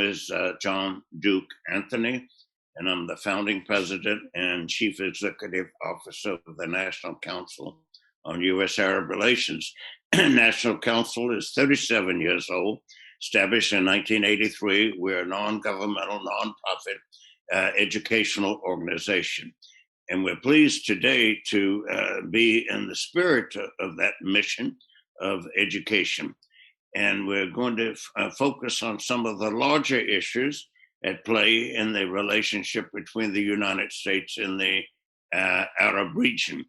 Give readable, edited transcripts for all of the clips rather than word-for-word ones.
name is John Duke Anthony, and I'm the founding president and chief executive officer of the National Council on U.S. Arab Relations. National Council is 37 years old, established in 1983. We're a non-governmental, non-profit educational organization. And we're pleased today to be in the spirit of that mission of education. And we're going to focus on some of the larger issues at play in the relationship between the United States and the Arab region.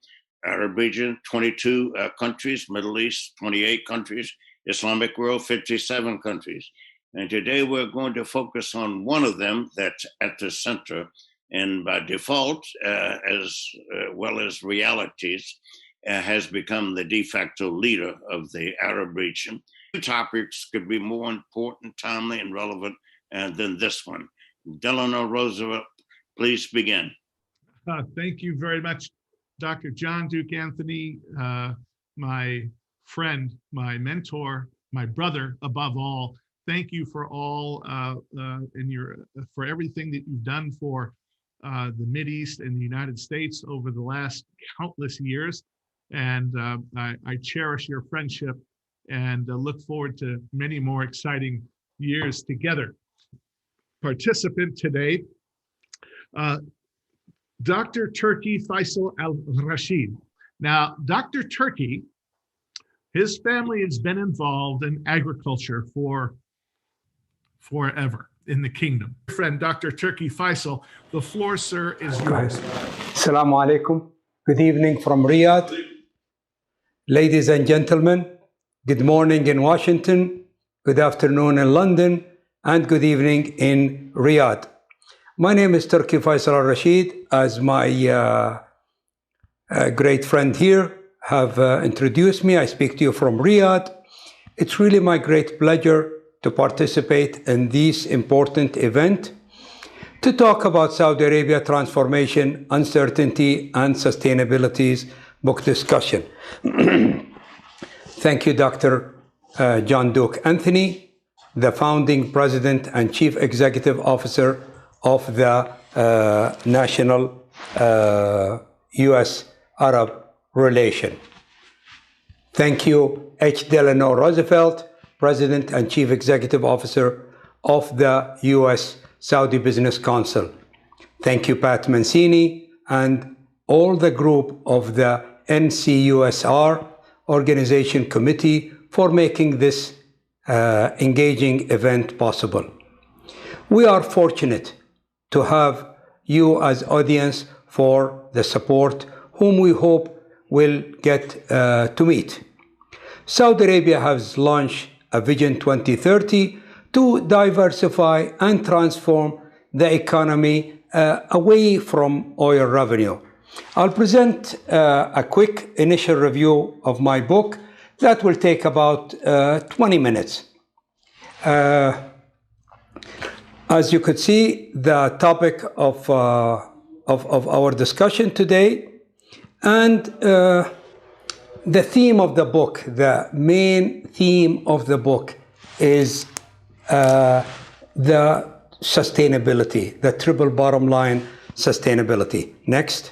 Arab region, 22 countries, Middle East, 28 countries, Islamic world, 57 countries. And today we're going to focus on one of them that's at the center, and by default, as well as realities, has become the de facto leader of the Arab region. Two topics could be more important, timely, and relevant than this one. Delano Roosevelt, please begin. Thank you very much, Dr. John Duke Anthony, my friend, my mentor, my brother, above all. Thank you for all for everything that you've done for the Mideast and the United States over the last countless years. And I cherish your friendship and look forward to many more exciting years together. Participant today, Dr. Turki Faisal Al Rasheed. Now, Dr. Turki, his family has been involved in agriculture for forever in the kingdom. Friend, Dr. Turki Faisal, the floor, sir, is yours. Assalamu alaikum. Good evening from Riyadh. Ladies and gentlemen, good morning in Washington, good afternoon in London, and good evening in Riyadh. My name is Turki Faisal Al Rasheed. As my great friend here have introduced me, I speak to you from Riyadh. It's really my great pleasure to participate in this important event to talk about Saudi Arabia transformation, uncertainty, and sustainability's book discussion. Thank you, Dr. John Duke Anthony, the founding president and chief executive officer of the National U.S. Arab Relations. Thank you, H. Delano Roosevelt, President and Chief Executive Officer of the U.S. Saudi Business Council. Thank you, Pat Mancini, and all the group of the NCUSAR Organization Committee for making this engaging event possible. We are fortunate to have you as audience for the support, whom we hope will get to meet. Saudi Arabia has launched a Vision 2030 to diversify and transform the economy away from oil revenue. I'll present a quick initial review of my book that will take about 20 minutes. As you could see, the topic of our discussion today and the theme of the book, the main theme of the book is the sustainability, the triple bottom line sustainability. Next.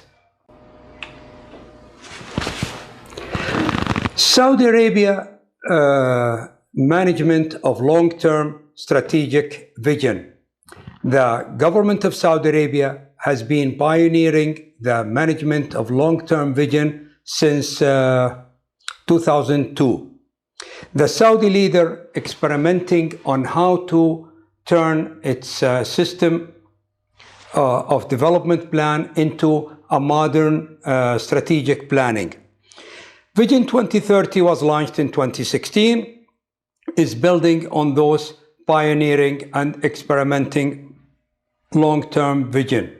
Saudi Arabia management of long-term strategic vision. The government of Saudi Arabia has been pioneering the management of long-term vision since 2002. The Saudi leader experimenting on how to turn its system of development plan into a modern strategic planning. Vision 2030 was launched in 2016, is building on those pioneering and experimenting long-term vision.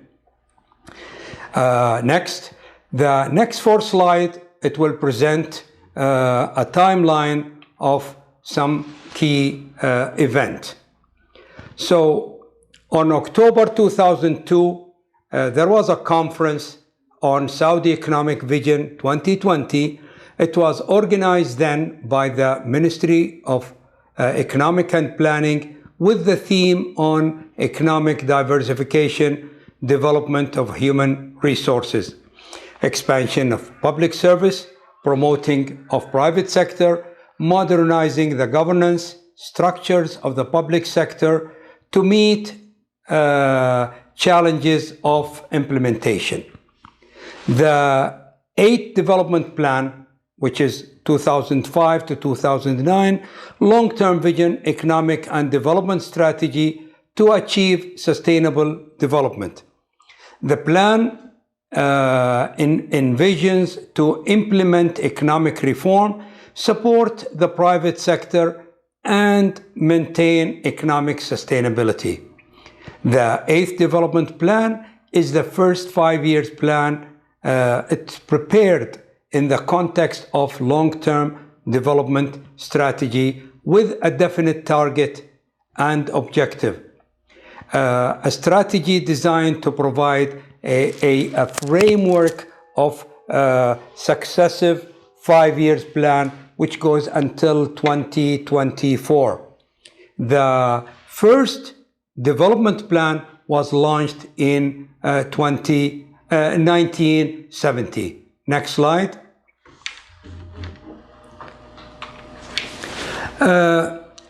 Next, the next 4 slides, it will present a timeline of some key event. So on October 2002, there was a conference on Saudi Economic Vision 2020. It was organized then by the Ministry of Economic and Planning with the theme on economic diversification, development of human resources, expansion of public service, promoting of private sector, modernizing the governance structures of the public sector to meet challenges of implementation. The 8th Development Plan, which is 2005 to 2009, long-term vision, economic and development strategy to achieve sustainable development. The plan envisions to implement economic reform, support the private sector, and maintain economic sustainability. The 8th Development Plan is the first 5-year plan. It's prepared in the context of long-term development strategy with a definite target and objective. A strategy designed to provide a framework of successive 5-year plan which goes until 2024. The first development plan was launched in 1970. Next slide.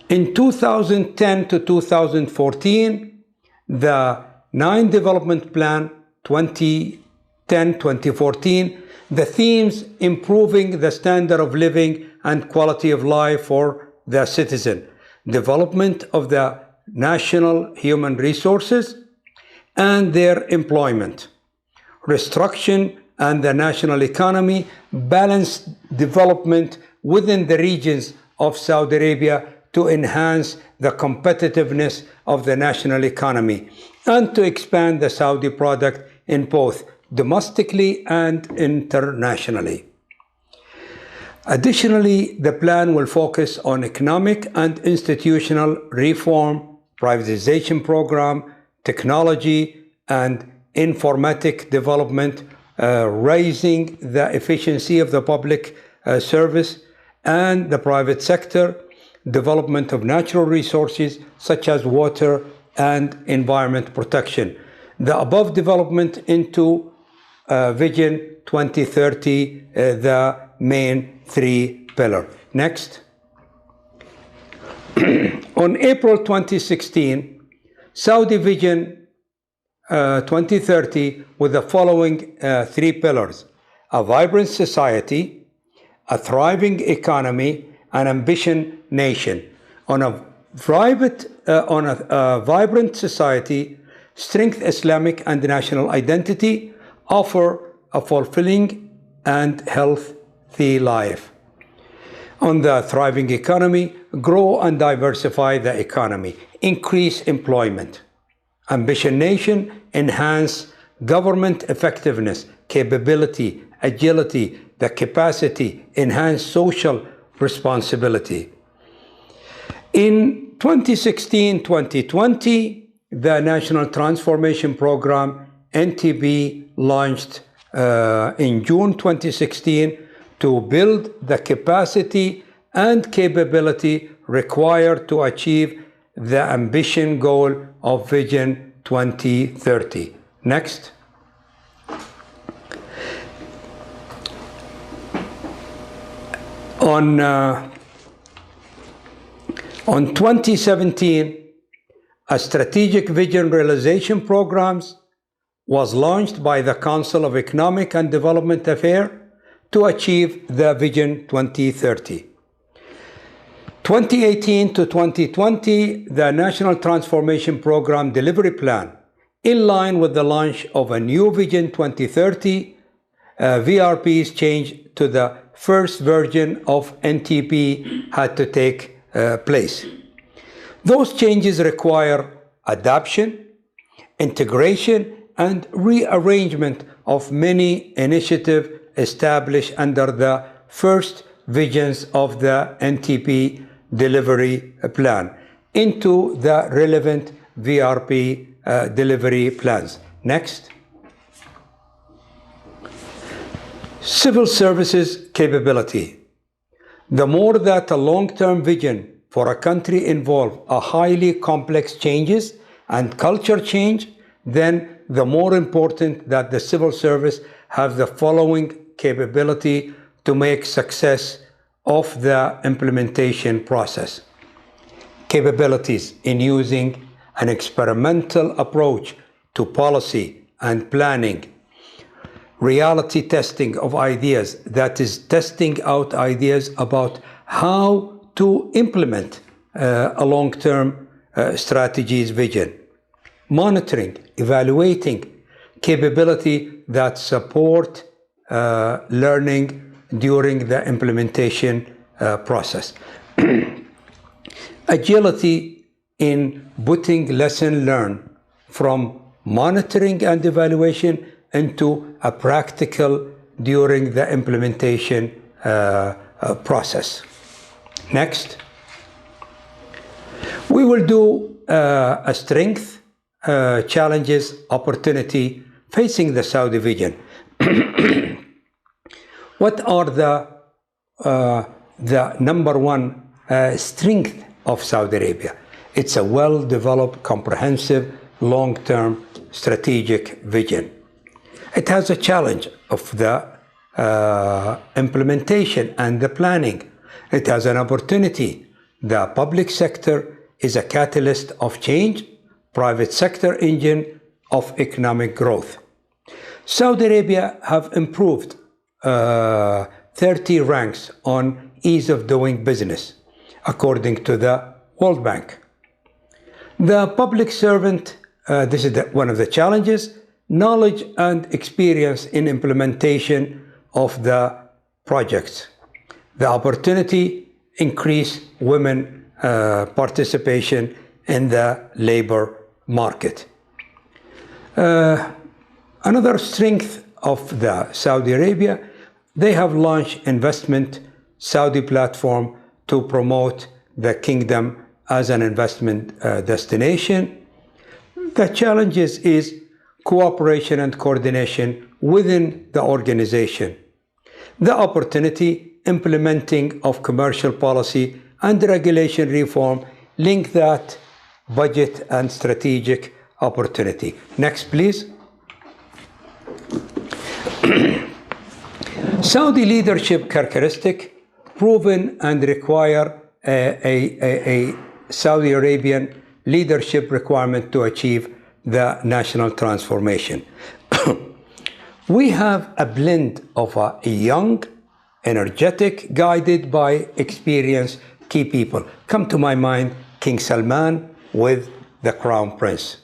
In 2010 to 2014, the 9th Development Plan 2010-2014, the themes improving the standard of living and quality of life for the citizen, development of the national human resources and their employment, restructuring and the national economy, balanced development within the regions of Saudi Arabia to enhance the competitiveness of the national economy and to expand the Saudi product in both domestically and internationally. Additionally, the plan will focus on economic and institutional reform, privatization program, technology and informatic development, raising the efficiency of the public service and the private sector, development of natural resources such as water and environment protection. The above development into Vision 2030, the main 3 pillars. Next. On April 2016, Saudi Vision 2030 with the following 3 pillars: a vibrant society, a thriving economy, an ambitious nation. On a vibrant society, strengthen Islamic and national identity, offer a fulfilling and healthy life. On the thriving economy, grow and diversify the economy, increase employment. Ambitious nation, enhance government effectiveness, capability, agility, the capacity, enhance social responsibility. In 2016-2020, the National Transformation Program, NTP, launched in June 2016 to build the capacity and capability required to achieve the ambition goal of Vision 2030. Next. On 2017, a strategic vision realization programs was launched by the Council of Economic and Development Affairs to achieve the Vision 2030. 2018 to 2020, the National Transformation Program Delivery Plan, in line with the launch of a new Vision 2030, VRP's change to the first version of NTP had to take place. Those changes require adoption, integration, and rearrangement of many initiatives established under the first visions of the NTP delivery plan into the relevant VRP delivery plans. Next. Civil services capability. The more that a long-term vision for a country involve a highly complex changes and culture change, then the more important that the civil service have the following capability to make success of the implementation process. Capabilities in using an experimental approach to policy and planning, reality testing of ideas, that is testing out ideas about how to implement a long-term strategies vision, monitoring, evaluating capability that support learning during the implementation process. Agility in putting lesson learned from monitoring and evaluation into a practical during the implementation process. Next, we will do a strength, challenges, opportunity facing the Saudi vision. What are the number one strength of Saudi Arabia? It's a well-developed, comprehensive, long-term strategic vision. It has a challenge of the implementation and the planning. It has an opportunity. The public sector is a catalyst of change, private sector engine of economic growth. Saudi Arabia have improved 30 ranks on ease of doing business, according to the World Bank. The public servant, this is one of the challenges, knowledge and experience in implementation of the projects. The opportunity, increase women participation in the labor market. Another strength of the Saudi Arabia, they have launched investment Saudi platform to promote the kingdom as an investment destination. The challenges is cooperation and coordination within the organization. The opportunity, implementing of commercial policy and regulation reform, link that budget and strategic opportunity. Next, please. Saudi leadership characteristic, proven and require a Saudi Arabian leadership requirement to achieve the national transformation. We have a blend of a young, energetic, guided by experienced key people. Come to my mind, King Salman with the Crown Prince.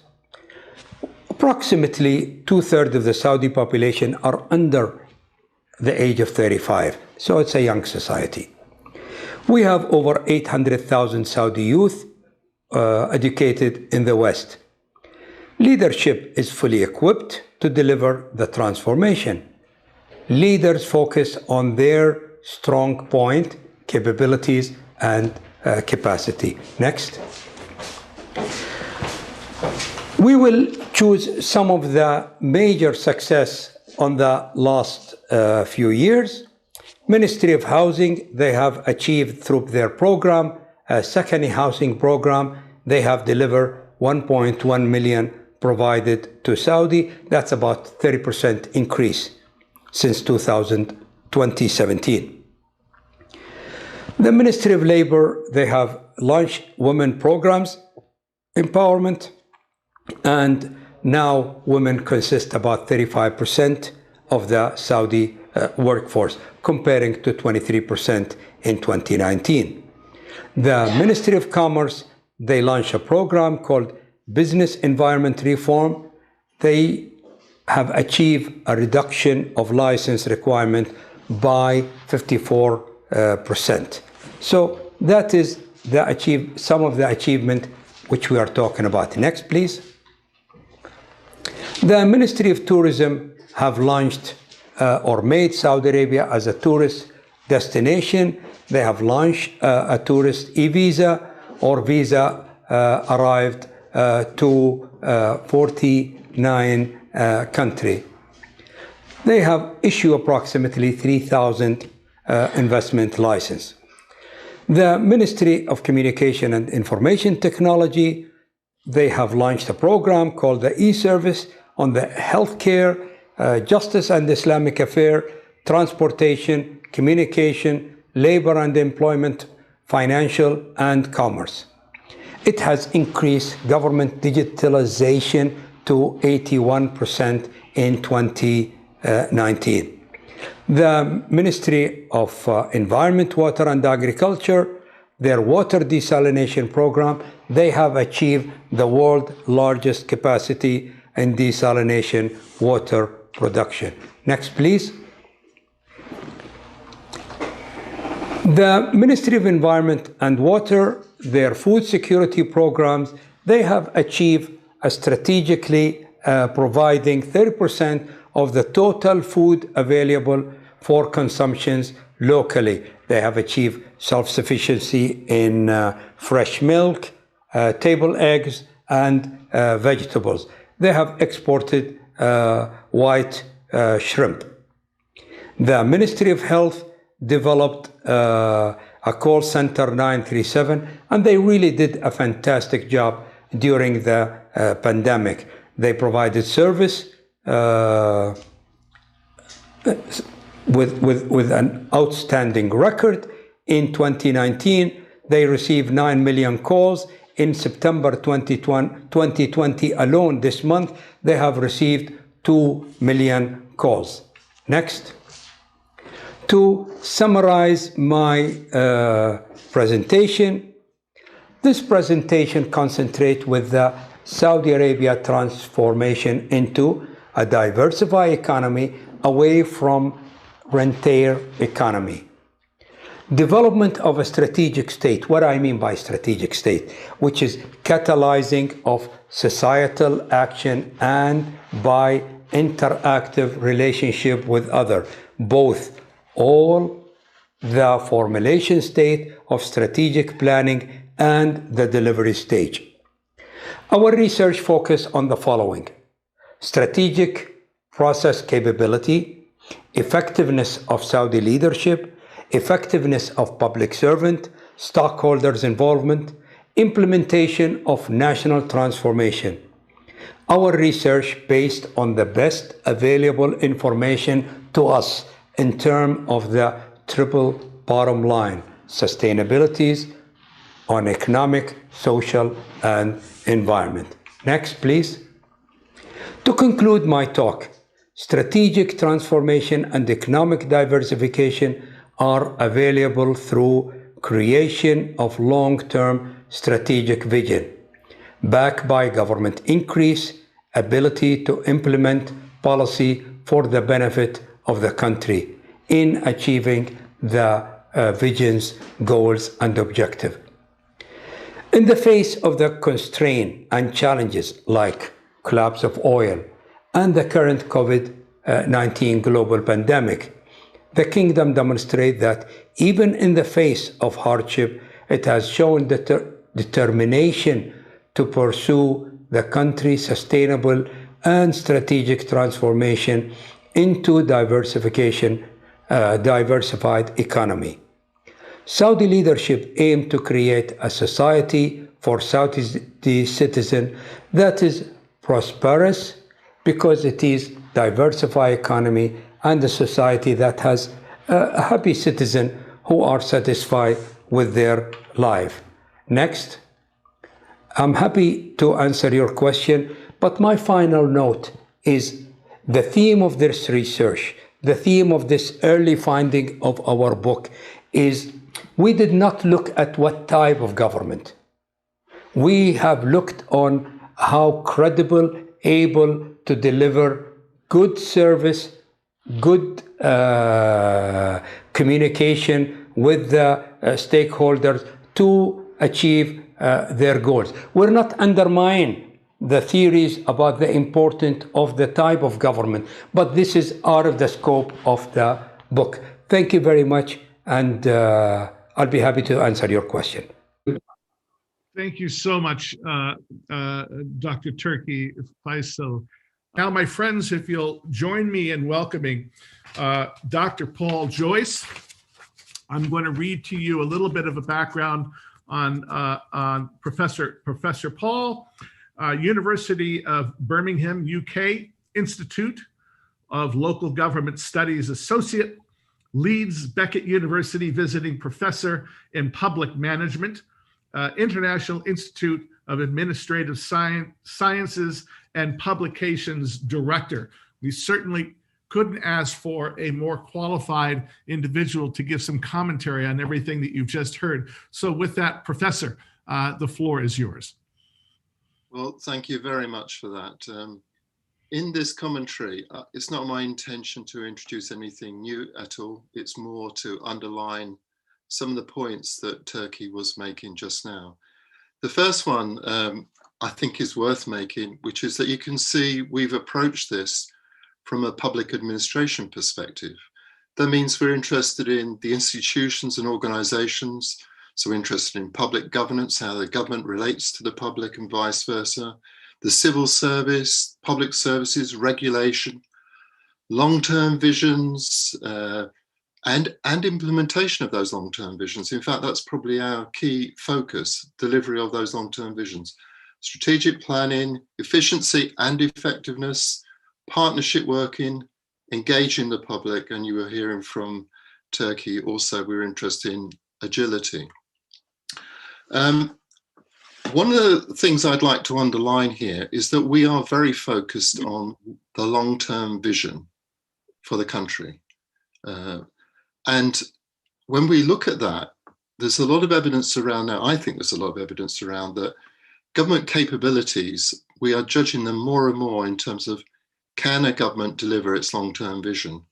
Approximately 2/3 of the Saudi population are under the age of 35, so it's a young society. We have over 800,000 Saudi youth educated in the West. Leadership is fully equipped to deliver the transformation. Leaders focus on their strong point, capabilities, and capacity. Next. We will choose some of the major success on the last few years. Ministry of Housing, they have achieved through their program, a second housing program, they have delivered 1.1 million provided to Saudi. That's about 30% increase since 2017. The Ministry of Labor, they have launched women programs, empowerment, and now women consist about 35% of the Saudi workforce, comparing to 23% in 2019. The Ministry of Commerce, they launched a program called Business Environment Reform. They have achieved a reduction of license requirement by 54%. So that is some of the achievement which we are talking about. Next, please. The Ministry of Tourism have launched or made Saudi Arabia as a tourist destination. They have launched a tourist e-visa or visa arrived to 49 countries. They have issued approximately 3,000 investment license. The Ministry of Communication and Information Technology, they have launched a program called the e-service on the healthcare, justice and Islamic affairs, transportation, communication, labor and employment, financial, and commerce. It has increased government digitalization to 81% in 2019. The Ministry of Environment, Water and Agriculture, their water desalination program, they have achieved the world's largest capacity in desalination water production. Next, please. The Ministry of Environment and Water, their food security programs, they have achieved a strategically providing 30% of the total food available for consumptions locally. They have achieved self-sufficiency in fresh milk, table eggs, and vegetables. They have exported white shrimp. The Ministry of Health developed a call center 937, and they really did a fantastic job during the pandemic. They provided service with an outstanding record. In 2019, they received 9 million calls. In September 2020 alone, this month, they have received 2 million calls. Next. To summarize my presentation, this presentation concentrates with the Saudi Arabia transformation into a diversified economy away from rentier economy. Development of a strategic state. What I mean by strategic state, which is catalyzing of societal action and by interactive relationship with others, both all the formulation state of strategic planning and the delivery stage. Our research focused on the following: strategic process capability, effectiveness of Saudi leadership, effectiveness of public servant, stockholders' involvement, implementation of national transformation. Our research based on the best available information to us in terms of the triple bottom line, sustainabilities on economic, social, and environment. Next, please. To conclude my talk, strategic transformation and economic diversification are available through creation of long-term strategic vision, backed by government increase, ability to implement policy for the benefit of the country in achieving the vision's goals and objective. In the face of the constraints and challenges like collapse of oil and the current COVID-19 global pandemic, the kingdom demonstrates that even in the face of hardship, it has shown determination to pursue the country's sustainable and strategic transformation into diversified economy. Saudi leadership aimed to create a society for Saudi citizens that is prosperous because it is diversified economy and a society that has a happy citizen who are satisfied with their life. Next. I'm happy to answer your question, but my final note is the theme of this research, the theme of this early finding of our book is we did not look at what type of government. We have looked on how credible, able to deliver good service, good communication with the stakeholders to achieve their goals. We're not undermining the theories about the importance of the type of government, but this is out of the scope of the book. Thank you very much, and I'll be happy to answer your question. Thank you so much, Dr. Turki Faisal. Now, my friends, if you'll join me in welcoming Dr. Paul Joyce. I'm going to read to you a little bit of a background on Professor Paul, University of Birmingham, UK, Institute of Local Government Studies Associate, Leeds Beckett University Visiting Professor in Public Management, International Institute of Administrative Sciences and Publications Director. We certainly couldn't ask for a more qualified individual to give some commentary on everything that you've just heard. So with that, Professor, the floor is yours. Well, thank you very much for that. In this commentary, it's not my intention to introduce anything new at all. It's more to underline some of the points that Turki was making just now. The first one I think is worth making, which is that you can see we've approached this from a public administration perspective. That means we're interested in the institutions and organizations. So we're interested in public governance, how the government relates to the public and vice versa, the civil service, public services, regulation, long-term visions, and implementation of those long-term visions. In fact, that's probably our key focus, delivery of those long-term visions. Strategic planning, efficiency and effectiveness, partnership working, engaging the public, and you were hearing from Turki also, we're interested in agility. One of the things I'd like to underline here is that we are very focused on the long-term vision for the country. And when we look at that, there's a lot of evidence around now, I think there's a lot of evidence around that government capabilities, we are judging them more and more in terms of, can a government deliver its long-term vision?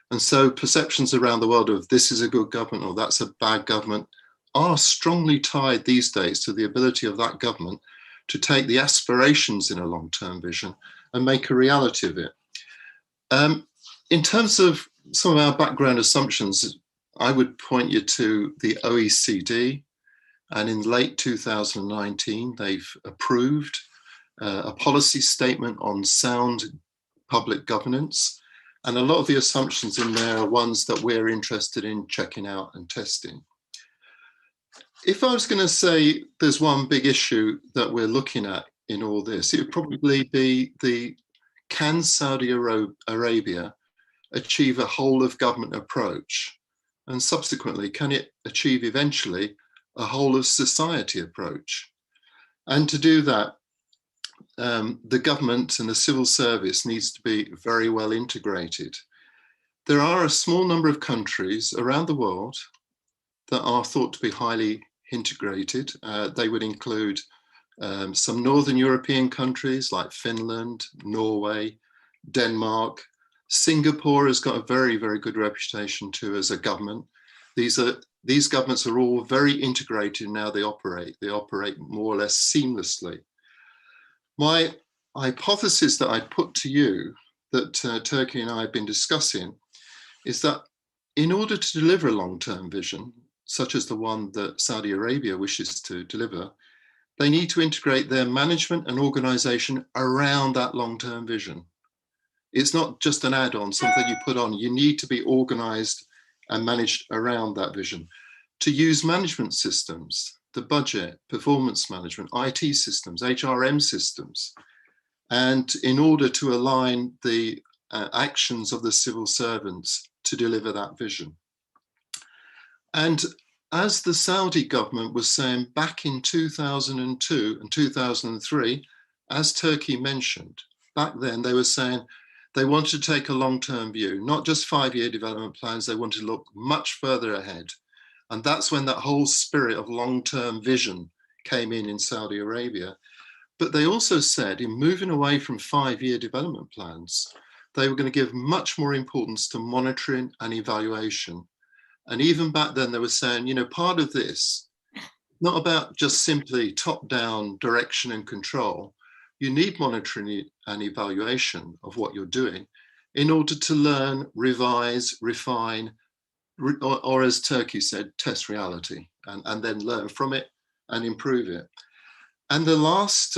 And so perceptions around the world of this is a good government or that's a bad government are strongly tied these days to the ability of that government to take the aspirations in a long-term vision and make a reality of it. In terms of some of our background assumptions, I would point you to the OECD, and in late 2019, they've approved a policy statement on sound public governance. And a lot of the assumptions in there are ones that we're interested in checking out and testing. If I was going to say there's one big issue that we're looking at in all this, it would probably be can Saudi Arabia achieve a whole of government approach? And subsequently, can it achieve eventually a whole of society approach? And to do that, the government and the civil service needs to be very well integrated. There are a small number of countries around the world that are thought to be highly integrated. They would include some Northern European countries like Finland, Norway, Denmark. Singapore has got a very, very good reputation too as a government. These governments are all very integrated in how they operate. They operate more or less seamlessly. My hypothesis that I put to you that Turki and I have been discussing is that in order to deliver a long-term vision, such as the one that Saudi Arabia wishes to deliver, they need to integrate their management and organization around that long-term vision. It's not just an add-on, something you put on. You need to be organized and managed around that vision. To use management systems, the budget, performance management, IT systems, HRM systems, and in order to align the actions of the civil servants to deliver that vision. And as the Saudi government was saying back in 2002 and 2003, as Turki mentioned, back then they were saying they wanted to take a long-term view, not just 5-year development plans, they wanted to look much further ahead. And that's when that whole spirit of long-term vision came in Saudi Arabia. But they also said in moving away from 5-year development plans, they were going to give much more importance to monitoring and evaluation. And even back then they were saying, you know, part of this, not about just simply top-down direction and control, you need monitoring and evaluation of what you're doing in order to learn, revise, refine, or as Turki said, test reality and then learn from it and improve it. And the last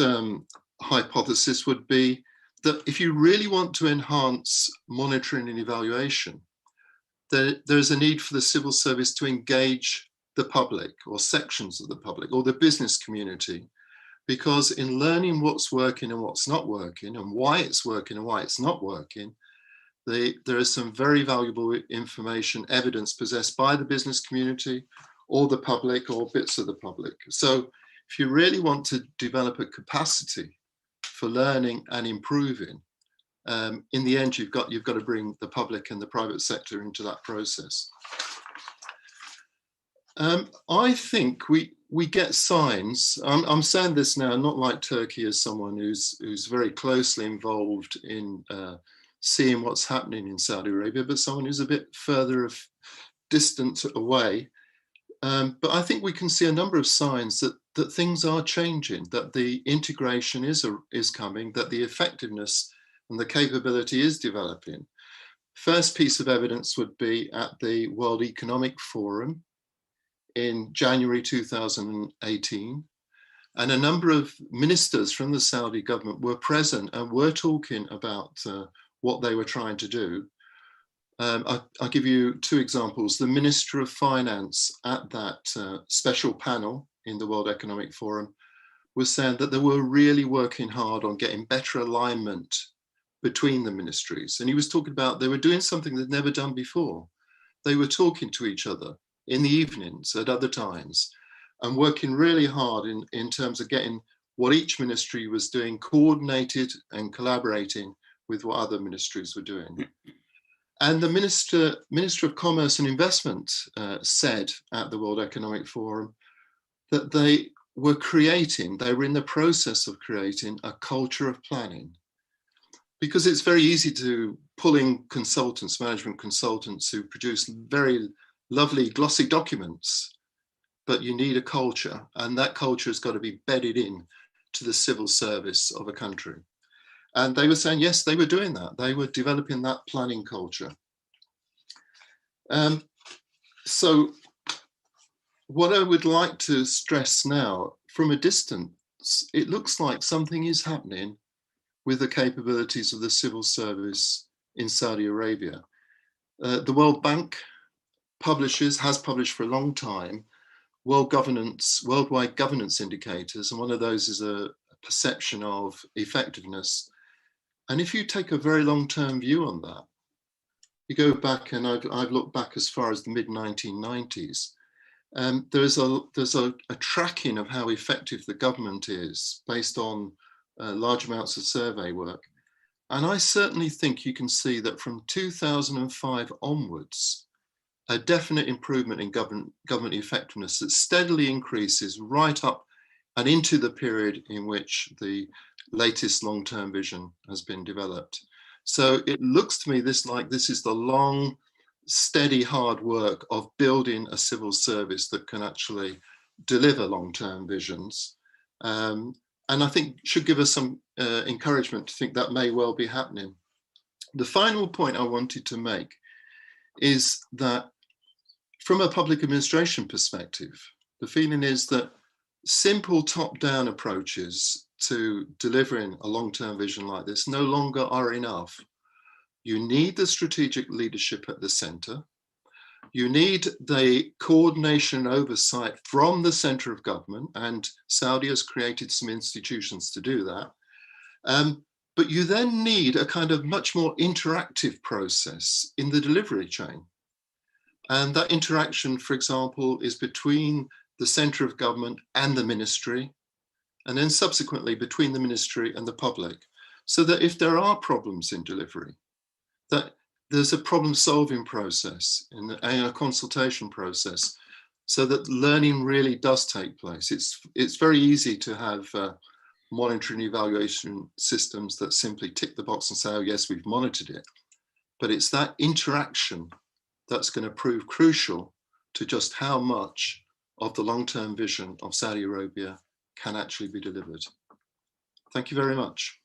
hypothesis would be that if you really want to enhance monitoring and evaluation, there's a need for the civil service to engage the public or sections of the public or the business community, because in learning what's working and what's not working and why it's working and why it's not working, there is some very valuable information, evidence possessed by the business community or the public or bits of the public. So if you really want to develop a capacity for learning and improving, in the end, you've got to bring the public and the private sector into that process. I think we get signs. I'm saying this now, not like Turkey as someone who's very closely involved in seeing what's happening in Saudi Arabia, but someone who's a bit further distant away. But I think we can see a number of signs that things are changing, that the integration is coming, that the effectiveness and the capability is developing. First piece of evidence would be at the World Economic Forum in January 2018. And a number of ministers from the Saudi government were present and were talking about what they were trying to do. I'll give you two examples. The Minister of Finance at that special panel in the World Economic Forum was saying that they were really working hard on getting better alignment between the ministries. And he was talking about they were doing something they'd never done before. They were talking to each other in the evenings at other times and working really hard in terms of getting what each ministry was doing, coordinated and collaborating with what other ministries were doing. And the Minister of Commerce and Investment said at the World Economic Forum that they were in the process of creating a culture of planning. Because it's very easy to pull in consultants, management consultants who produce very lovely glossy documents, but you need a culture, and that culture has got to be bedded in to the civil service of a country. And they were saying, yes, they were doing that. They were developing that planning culture. So what I would like to stress now, from a distance, it looks like something is happening with the capabilities of the civil service in Saudi Arabia. The World Bank has published for a long time worldwide governance indicators, and one of those is a perception of effectiveness. And if you take a very long-term view on that, you go back, and I've looked back as far as the mid-1990s, there's a tracking of how effective the government is based on large amounts of survey work. And I certainly think you can see that from 2005 onwards, a definite improvement in government effectiveness that steadily increases right up and into the period in which the latest long-term vision has been developed. So it looks to me this is the long, steady, hard work of building a civil service that can actually deliver long-term visions. And I think should give us some encouragement to think that may well be happening. The final point I wanted to make is that from a public administration perspective, the feeling is that simple top-down approaches to delivering a long-term vision like this no longer are enough. You need the strategic leadership at the center. You need the coordination and oversight from the center of government, and Saudi has created some institutions to do that. But you then need a kind of much more interactive process in the delivery chain. And that interaction, for example, is between the center of government and the ministry, and then subsequently between the ministry and the public, so that if there are problems in delivery, that there's a problem-solving process and a consultation process, so that learning really does take place. It's very easy to have monitoring evaluation systems that simply tick the box and say, oh yes, we've monitored it. But it's that interaction that's going to prove crucial to just how much of the long-term vision of Saudi Arabia can actually be delivered. Thank you very much.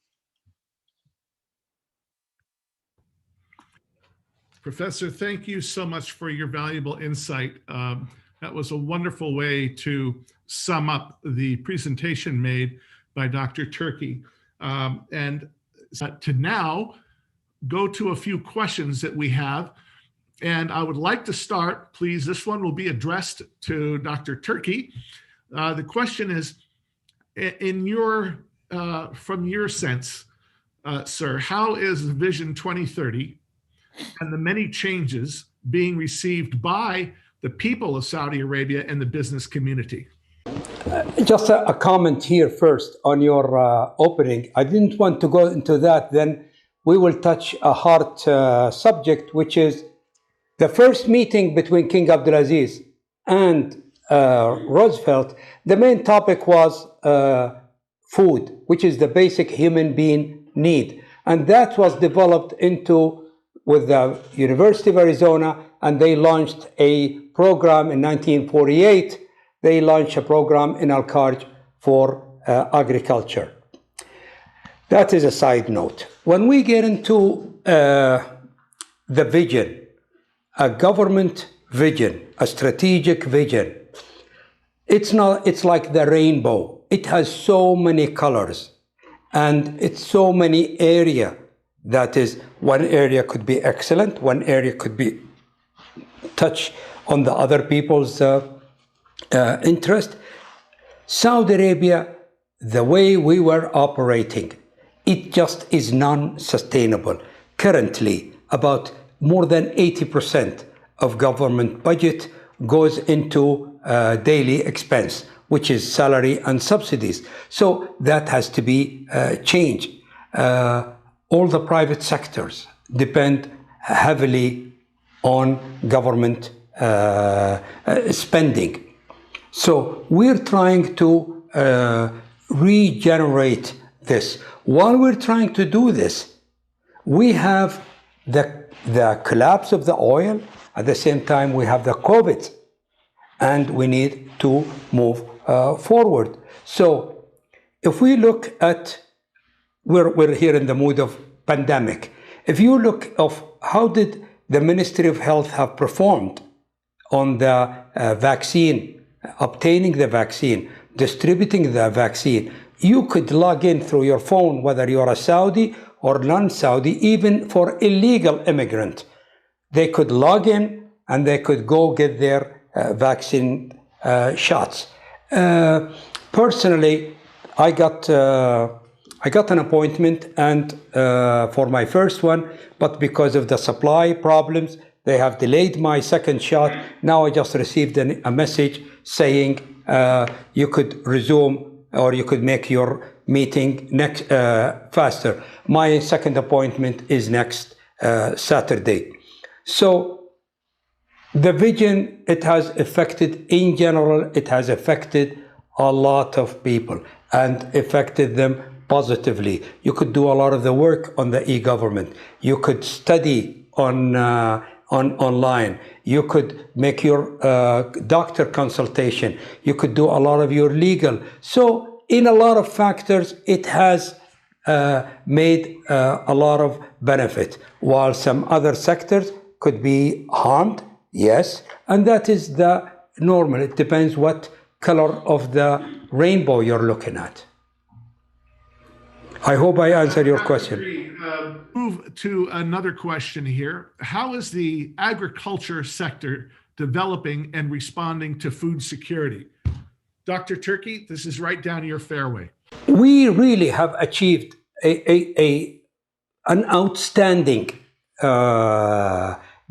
Professor, thank you so much for your valuable insight. That was a wonderful way to sum up the presentation made by Dr. Turki. And to now go to a few questions that we have And I would like to start, please, this one will be addressed to Dr. Turki. The question is, from your sense, sir, how is Vision 2030 and the many changes being received by the people of Saudi Arabia and the business community? Just a comment here first on your opening. I didn't want to go into that. Then we will touch a hard subject, which is the first meeting between King Abdulaziz and Roosevelt. The main topic was food, which is the basic human being need. And that was developed with the University of Arizona, and they launched a program in 1948. They launched a program in Al-Kharj for agriculture. That is a side note. When we get into the vision, a government vision, a strategic vision, it's like the rainbow. It has so many colors, and it's so many areas. That is, one area could be excellent, one area could be touch on the other people's interest. Saudi Arabia, the way we were operating, it just is non-sustainable. Currently, about more than 80% of government budget goes into daily expense, which is salary and subsidies. So that has to be changed. All the private sectors depend heavily on government spending. So we're trying to regenerate this. While we're trying to do this, we have the collapse of the oil. At the same time, we have the COVID, and we need to move forward. So if we look at, we're here in the mood of pandemic. If you look of how did the Ministry of Health have performed on the vaccine, obtaining the vaccine, distributing the vaccine, you could log in through your phone, whether you're a Saudi or non-Saudi, even for illegal immigrant. They could log in and they could go get their vaccine shots. Personally, I got an appointment and for my first one, but because of the supply problems, they have delayed my second shot. Now I just received a message saying you could resume or you could make your meeting next faster. My second appointment is next Saturday. So the vision, it has affected, in general, it has affected a lot of people and affected them positively. You could do a lot of the work on the e-government. You could study online. You could make your doctor consultation. You could do a lot of your legal. So in a lot of factors, it has made a lot of benefit, while some other sectors could be harmed, yes, and that is the normal. It depends what color of the rainbow you're looking at. I hope I answered your question. Move to another question here. How is the agriculture sector developing and responding to food security? Dr. Turki, this is right down your fairway. We really have achieved an outstanding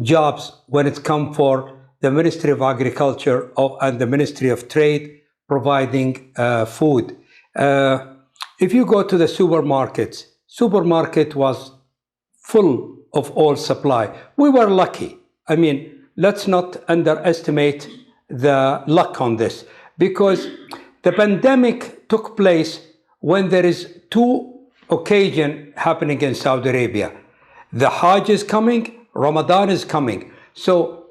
jobs when it comes for the Ministry of Agriculture and the Ministry of Trade providing food. If you go to the supermarket was full of all supply. We were lucky. I mean, let's not underestimate the luck on this, because the pandemic took place when there is two occasions happening in Saudi Arabia. The Hajj is coming, Ramadan is coming. So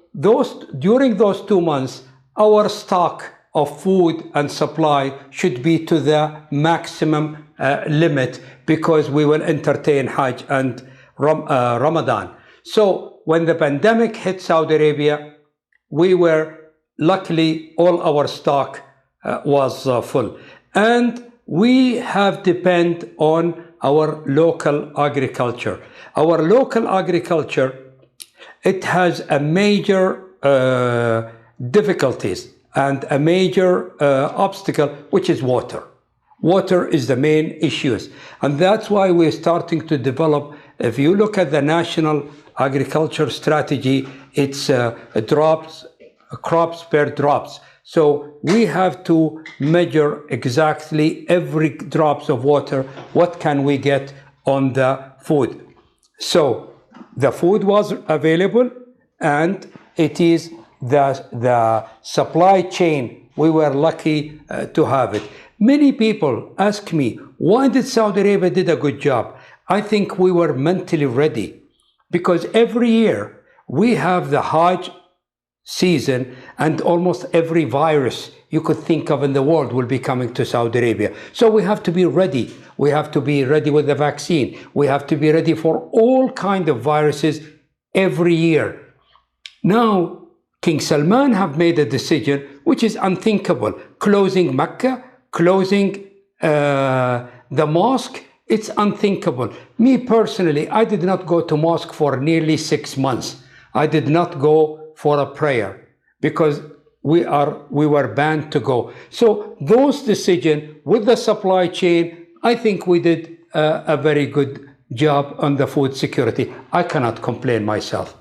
during those 2 months, our stock of food and supply should be to the maximum limit, because we will entertain Hajj and Ramadan. So when the pandemic hit Saudi Arabia, we were luckily all our stock was full, and we have depend on our local agriculture. Our local agriculture it has a major difficulties and a major obstacle, which is water. Water is the main issues. And that's why we're starting to develop, if you look at the National Agriculture Strategy, it's crops per drops. So we have to measure exactly every drops of water, what can we get on the food. So the food was available, and it is the supply chain. We were lucky to have it. Many people ask me, why did Saudi Arabia did a good job? I think we were mentally ready, because every year we have the Hajj season, and almost every virus you could think of in the world will be coming to Saudi Arabia. So we have to be ready. We have to be ready with the vaccine. We have to be ready for all kinds of viruses every year. Now, King Salman have made a decision which is unthinkable, closing Mecca, closing the mosque. It's unthinkable. Me personally, I did not go to mosque for nearly 6 months. I did not go for a prayer because we were banned to go. So those decisions with the supply chain, I think we did a very good job on the food security. I cannot complain myself.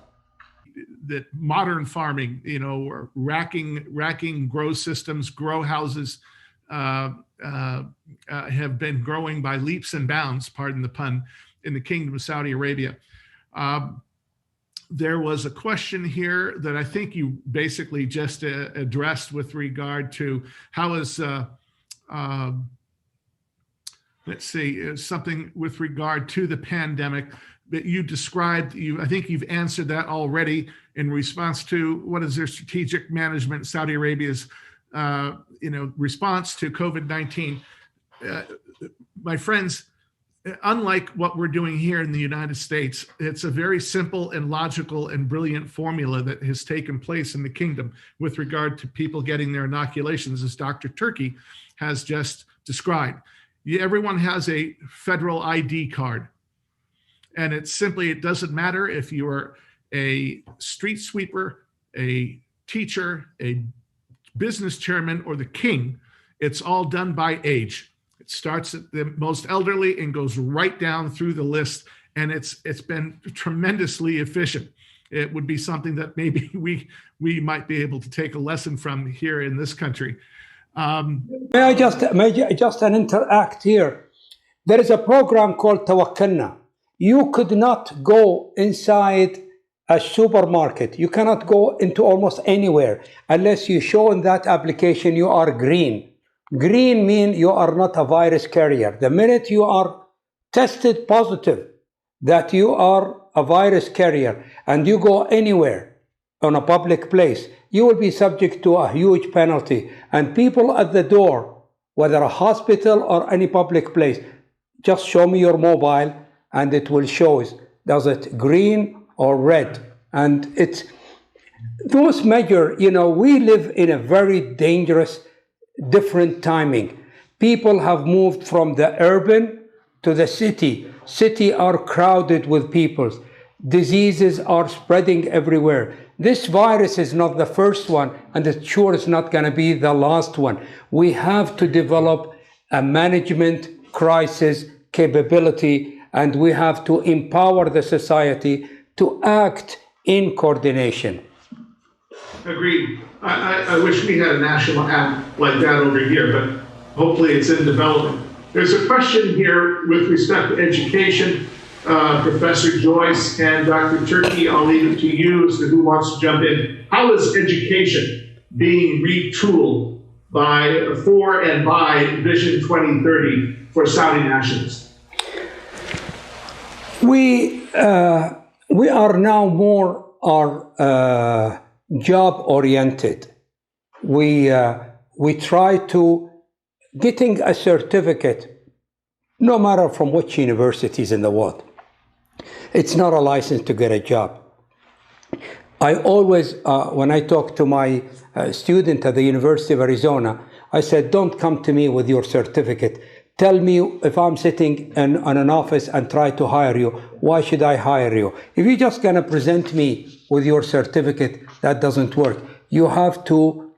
That modern farming, you know, racking grow systems, grow houses have been growing by leaps and bounds, pardon the pun, in the Kingdom of Saudi Arabia. There was a question here that I think you basically just addressed with regard to how is, let's see, something with regard to the pandemic that you described. I think you've answered that already in response to what is their strategic management, Saudi Arabia's response to COVID-19. My friends, unlike what we're doing here in the United States, it's a very simple and logical and brilliant formula that has taken place in the kingdom with regard to people getting their inoculations, as Dr. Turki has just described. Everyone has a federal ID card. And it's simply, it doesn't matter if you are a street sweeper, a teacher, a business chairman, or the king. It's all done by age. It starts at the most elderly and goes right down through the list. And it's been tremendously efficient. It would be something that maybe we might be able to take a lesson from here in this country. May I just interact here? There is a program called Tawakkalna. You could not go inside a supermarket. You cannot go into almost anywhere unless you show in that application you are green. Green means you are not a virus carrier. The minute you are tested positive that you are a virus carrier and you go anywhere on a public place, you will be subject to a huge penalty. And people at the door, whether a hospital or any public place, just show me your mobile and it will show us, does it green or red? And it's those measure, we live in a very dangerous, different timing. People have moved from the urban to the city. City are crowded with people. Diseases are spreading everywhere. This virus is not the first one, and it's sure it's not going to be the last one. We have to develop a management crisis capability, and we have to empower the society to act in coordination. Agreed. I wish we had a national app like that over here, but hopefully it's in development. There's a question here with respect to education. Professor Joyce and Dr. Turki, I'll leave it to you as to who wants to jump in. How is education being retooled for and by Vision 2030 for Saudi nationals? We are now more job oriented. We try to getting a certificate, no matter from which universities in the world. It's not a license to get a job. I always, when I talk to my student at the University of Arizona, I said, don't come to me with your certificate. Tell me, if I'm sitting in an office and try to hire you, why should I hire you? If you're just going to present me with your certificate, that doesn't work. You have to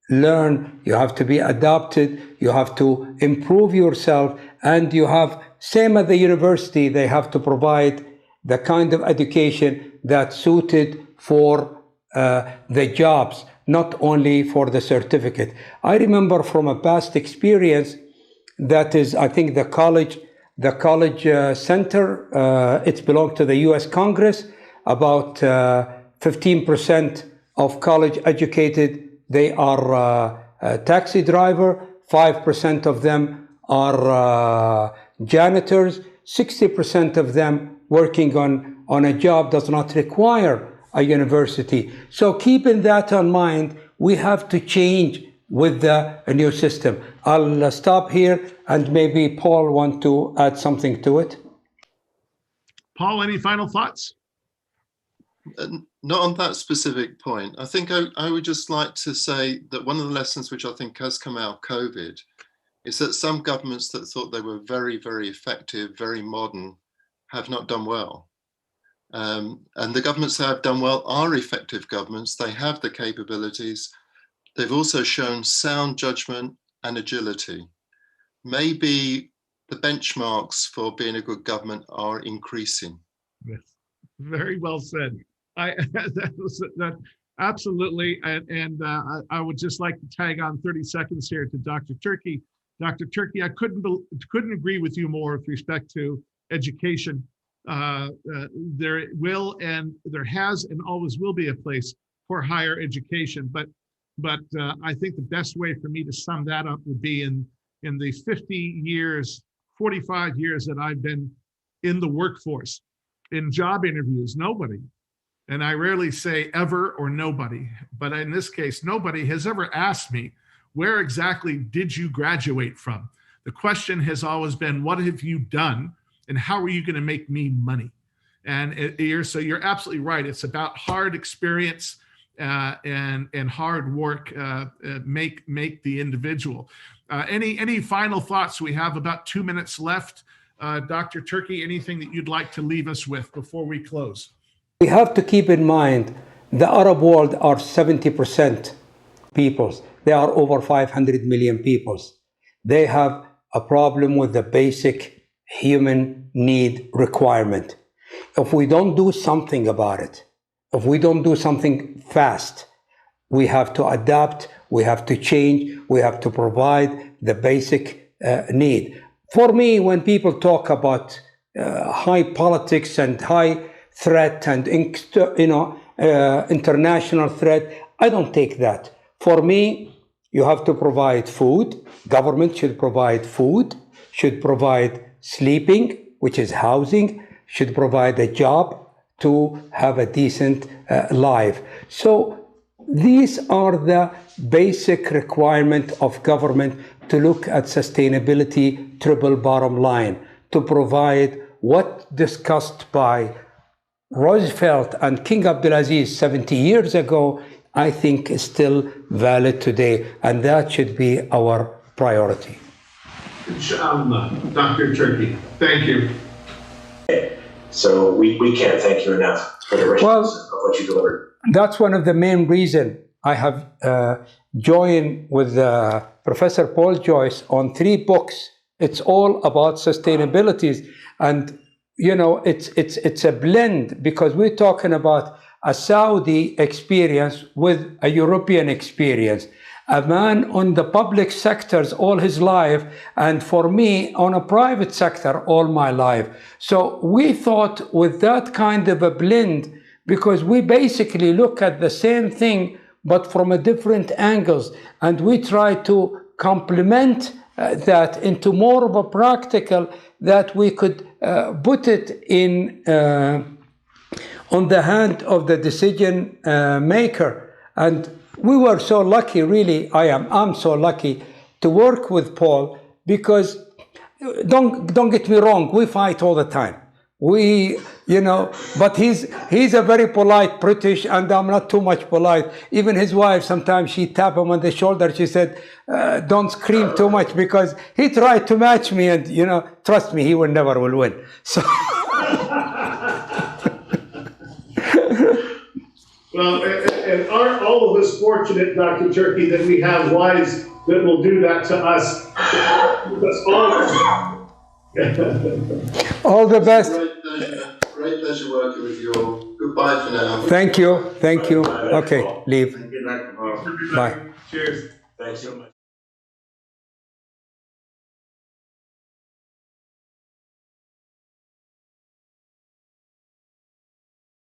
learn, you have to be adapted, you have to improve yourself, and you have, same at the university, they have to provide the kind of education that's suited for the jobs, not only for the certificate. I remember from a past experience, that is, I think the college center, it belonged to the U.S. Congress. About 15% of college educated, they are taxi driver, 5% of them are janitors, 60% of them working on a job does not require a university. So keeping that in mind, we have to change with the new system. I'll stop here, and maybe Paul want to add something to it. Paul, any final thoughts? Not on that specific point. I think I would just like to say that one of the lessons which I think has come out of COVID is that some governments that thought they were very, very effective, very modern, have not done well. And the governments that have done well are effective governments. They have the capabilities. They've also shown sound judgment and agility. Maybe the benchmarks for being a good government are increasing. Yes. Very well said. That absolutely. And I would just like to tag on 30 seconds here to Dr. Turki. Dr. Turki, I couldn't agree with you more with respect to education. There will and there has and always will be a place for higher education, but I think the best way for me to sum that up would be in the 45 years that I've been in the workforce, in job interviews, nobody, and I rarely say ever or nobody, but in this case, nobody has ever asked me, where exactly did you graduate from? The question has always been, what have you done? And how are you going to make me money? And so you're absolutely right. It's about hard experience and hard work make the individual. Any final thoughts? We have about 2 minutes left. Dr. Turki, anything that you'd like to leave us with before we close? We have to keep in mind the Arab world are 70% peoples. They are over 500 million peoples. They have a problem with the basic human need requirement. If we don't do something about it, if we don't do something fast, we have to adapt, we have to change, we have to provide the basic need. For me, when people talk about high politics and high threat and international threat, I don't take that. For me, you have to provide food. Government should provide food, should provide sleeping, which is housing, should provide a job to have a decent life. So these are the basic requirement of government to look at sustainability, triple bottom line, to provide what discussed by Roosevelt and King Abdulaziz 70 years ago, I think is still valid today, and that should be our priority. Inshallah. Dr. Turki, thank you. So we can't thank you enough for the richness of what you delivered. That's one of the main reasons I have joined with Professor Paul Joyce on 3 books. It's all about sustainability, and it's a blend, because we're talking about a Saudi experience with a European experience. A man on the public sectors all his life, and for me on a private sector all my life. So we thought with that kind of a blend, because we basically look at the same thing but from a different angles, and we try to complement that into more of a practical, that we could put it in on the hand of the decision maker. And we were so lucky, really, I'm so lucky to work with Paul, because don't get me wrong, we fight all the time. But he's a very polite British, and I'm not too much polite. Even his wife, sometimes she tap him on the shoulder. She said, don't scream too much, because he tried to match me, and trust me, he will never win. So. Well, and aren't all of us fortunate, Dr. Turki, that we have wives that will do that to us? All the best. Great pleasure working with you all. Goodbye for now. Thank you. Okay, leave. Thank you, Dr. Paul. Bye. Cheers. Thanks so much.